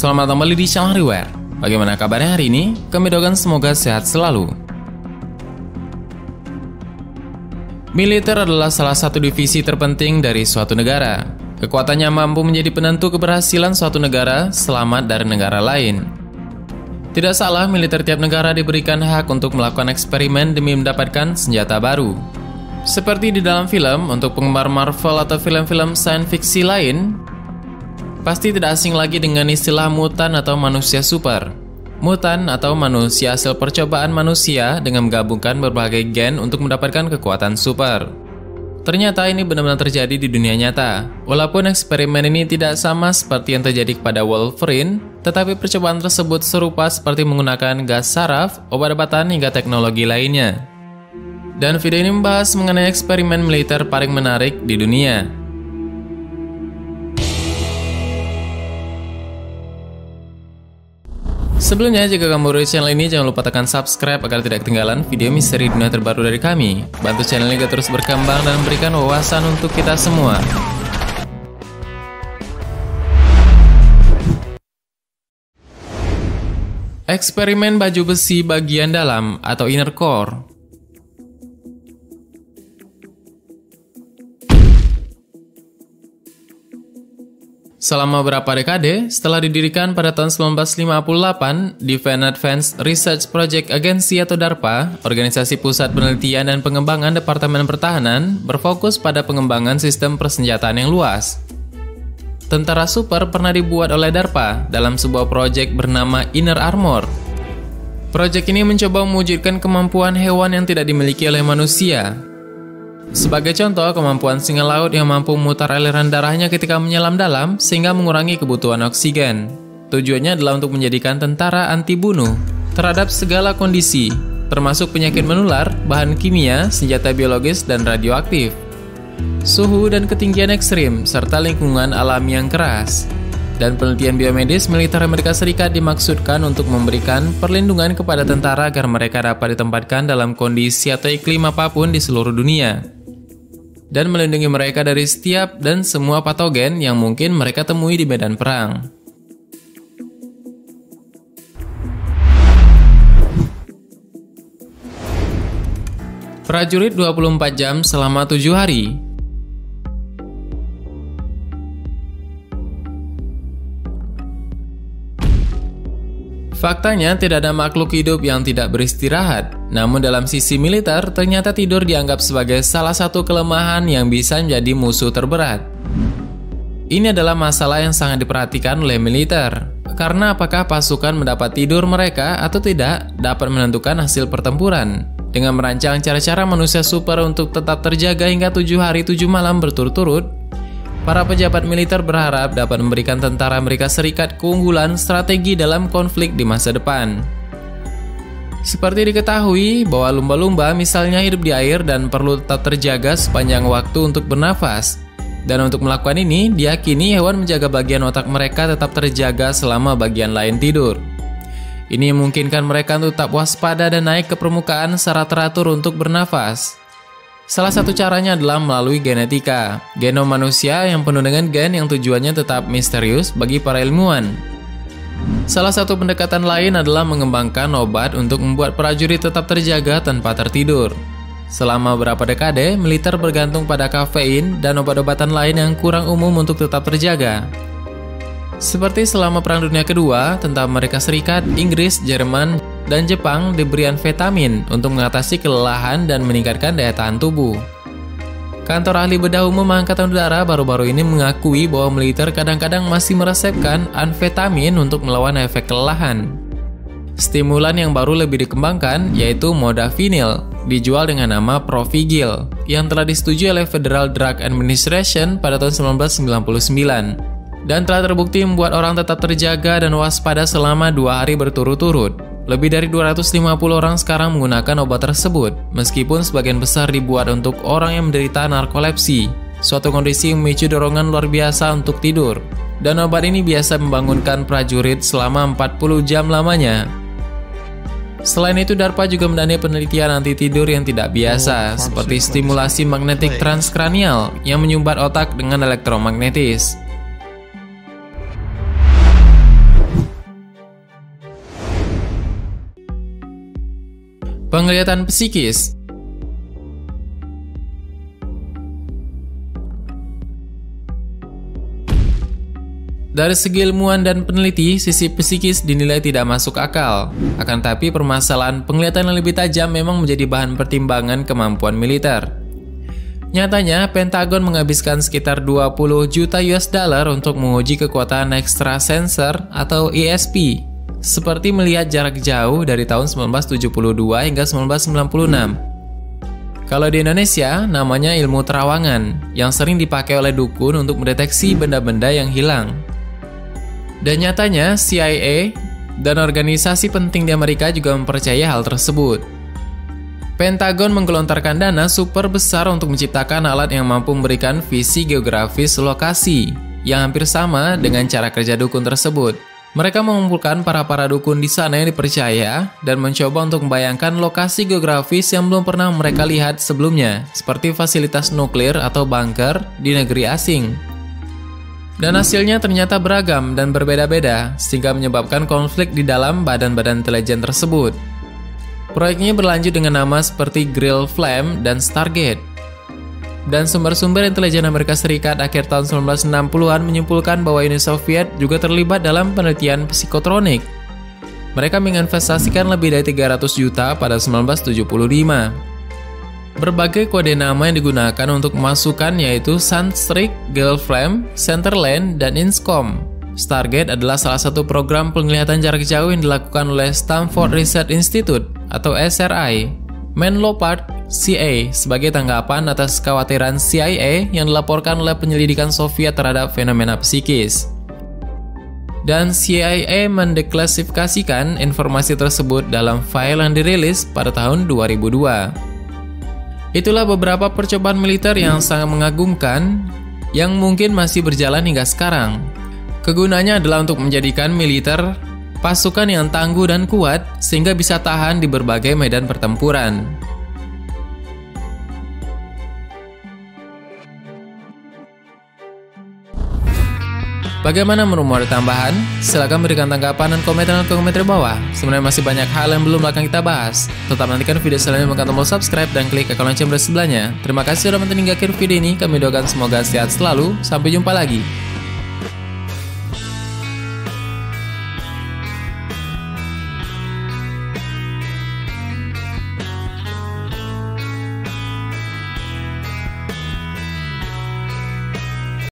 Selamat kembali di channel Reware. Bagaimana kabarnya hari ini? Kami doakan semoga sehat selalu. Militer adalah salah satu divisi terpenting dari suatu negara. Kekuatannya mampu menjadi penentu keberhasilan suatu negara selamat dari negara lain. Tidak salah, militer tiap negara diberikan hak untuk melakukan eksperimen demi mendapatkan senjata baru. Seperti di dalam film, untuk penggemar Marvel atau film-film sains fiksi lain, pasti tidak asing lagi dengan istilah mutan atau manusia super. Mutan atau manusia hasil percobaan manusia dengan menggabungkan berbagai gen untuk mendapatkan kekuatan super. Ternyata ini benar-benar terjadi di dunia nyata. Walaupun eksperimen ini tidak sama seperti yang terjadi kepada Wolverine, tetapi percobaan tersebut serupa seperti menggunakan gas saraf, obat-obatan hingga teknologi lainnya. Dan video ini membahas mengenai eksperimen militer paling menarik di dunia. Sebelumnya, jika kamu baru di channel ini, jangan lupa tekan subscribe agar tidak ketinggalan video misteri dunia terbaru dari kami. Bantu channel ini agar terus berkembang dan memberikan wawasan untuk kita semua. Eksperimen baju besi bagian dalam atau inner core. Selama beberapa dekade, setelah didirikan pada tahun 1958, Defense Advanced Research Project Agency atau DARPA, organisasi pusat penelitian dan pengembangan Departemen Pertahanan, berfokus pada pengembangan sistem persenjataan yang luas. Tentara super pernah dibuat oleh DARPA dalam sebuah proyek bernama Inner Armor. Proyek ini mencoba mewujudkan kemampuan hewan yang tidak dimiliki oleh manusia. Sebagai contoh, kemampuan singa laut yang mampu memutar aliran darahnya ketika menyelam dalam sehingga mengurangi kebutuhan oksigen. Tujuannya adalah untuk menjadikan tentara anti bunuh terhadap segala kondisi, termasuk penyakit menular, bahan kimia, senjata biologis, dan radioaktif, suhu dan ketinggian ekstrim, serta lingkungan alami yang keras. Dan penelitian biomedis militer Amerika Serikat dimaksudkan untuk memberikan perlindungan kepada tentara agar mereka dapat ditempatkan dalam kondisi atau iklim apapun di seluruh dunia, dan melindungi mereka dari setiap dan semua patogen yang mungkin mereka temui di medan perang. Prajurit 24 jam selama 7 hari. Faktanya, tidak ada makhluk hidup yang tidak beristirahat. Namun dalam sisi militer, ternyata tidur dianggap sebagai salah satu kelemahan yang bisa menjadi musuh terberat. Ini adalah masalah yang sangat diperhatikan oleh militer. Karena apakah pasukan mendapat tidur mereka atau tidak dapat menentukan hasil pertempuran. Dengan merancang cara-cara manusia super untuk tetap terjaga hingga 7 hari 7 malam berturut-turut, para pejabat militer berharap dapat memberikan tentara Amerika Serikat keunggulan strategi dalam konflik di masa depan. Seperti diketahui bahwa lumba-lumba misalnya hidup di air dan perlu tetap terjaga sepanjang waktu untuk bernafas. Dan untuk melakukan ini, diyakini hewan menjaga bagian otak mereka tetap terjaga selama bagian lain tidur. Ini memungkinkan mereka untuk tetap waspada dan naik ke permukaan secara teratur untuk bernafas. Salah satu caranya adalah melalui genetika, genom manusia yang penuh dengan gen yang tujuannya tetap misterius bagi para ilmuwan. Salah satu pendekatan lain adalah mengembangkan obat untuk membuat prajurit tetap terjaga tanpa tertidur. Selama beberapa dekade, militer bergantung pada kafein dan obat-obatan lain yang kurang umum untuk tetap terjaga. Seperti selama Perang Dunia Kedua, tentara Amerika Serikat, Inggris, Jerman, dan Jepang diberi amfetamin untuk mengatasi kelelahan dan meningkatkan daya tahan tubuh. Kantor Ahli Bedah Umum Angkatan Udara baru-baru ini mengakui bahwa militer kadang-kadang masih meresepkan amfetamin untuk melawan efek kelelahan. Stimulan yang baru lebih dikembangkan yaitu modafinil, dijual dengan nama Provigil, yang telah disetujui oleh Federal Drug Administration pada tahun 1999. Dan telah terbukti membuat orang tetap terjaga dan waspada selama 2 hari berturut-turut. Lebih dari 250 orang sekarang menggunakan obat tersebut, meskipun sebagian besar dibuat untuk orang yang menderita narkolepsi, suatu kondisi yang memicu dorongan luar biasa untuk tidur. Dan obat ini biasa membangunkan prajurit selama 40 jam lamanya. Selain itu, DARPA juga mendanai penelitian anti tidur yang tidak biasa, seperti stimulasi magnetik transkranial yang menyumbat otak dengan elektromagnetis. Penglihatan psikis. Dari segi ilmuwan dan peneliti, sisi psikis dinilai tidak masuk akal. Akan tetapi permasalahan penglihatan yang lebih tajam memang menjadi bahan pertimbangan kemampuan militer. Nyatanya, Pentagon menghabiskan sekitar 20 juta US dollar untuk menguji kekuatan extra sensor atau ESP, seperti melihat jarak jauh dari tahun 1972 hingga 1996. Kalau di Indonesia, namanya ilmu terawangan, yang sering dipakai oleh dukun untuk mendeteksi benda-benda yang hilang. Dan nyatanya, CIA dan organisasi penting di Amerika juga mempercayai hal tersebut. Pentagon menggelontorkan dana super besar untuk menciptakan alat yang mampu memberikan visi geografis lokasi, yang hampir sama dengan cara kerja dukun tersebut. Mereka mengumpulkan para dukun di sana yang dipercaya dan mencoba untuk membayangkan lokasi geografis yang belum pernah mereka lihat sebelumnya, seperti fasilitas nuklir atau bunker di negeri asing. Dan hasilnya ternyata beragam dan berbeda-beda, sehingga menyebabkan konflik di dalam badan-badan intelijen tersebut. Proyeknya berlanjut dengan nama seperti Grill Flame dan Stargate. Dan sumber-sumber intelijen Amerika Serikat akhir tahun 1960-an menyimpulkan bahwa Uni Soviet juga terlibat dalam penelitian psikotronik. Mereka menginvestasikan lebih dari 300 juta pada 1975. Berbagai kode nama yang digunakan untuk memasukkan yaitu Sunstreak, Girlfriend, Centerland, dan Inscom. Stargate adalah salah satu program penglihatan jarak jauh yang dilakukan oleh Stanford Research Institute atau SRI. Menlo Park, CA, sebagai tanggapan atas kekhawatiran CIA yang dilaporkan oleh penyelidikan Soviet terhadap fenomena psikis. Dan CIA mendeklasifikasikan informasi tersebut dalam file yang dirilis pada tahun 2002. Itulah beberapa percobaan militer yang sangat mengagumkan yang mungkin masih berjalan hingga sekarang. Kegunaannya adalah untuk menjadikan militer pasukan yang tangguh dan kuat sehingga bisa tahan di berbagai medan pertempuran. Bagaimana menurutmu, ada tambahan? Silahkan berikan tanggapan dan komentar di bawah. Sebenarnya masih banyak hal yang belum akan kita bahas. Tetap nantikan video selanjutnya dengan tombol subscribe dan klik icon lonceng sebelahnya. Terima kasih sudah menonton hingga akhir video ini. Kami doakan semoga sehat selalu. Sampai jumpa lagi.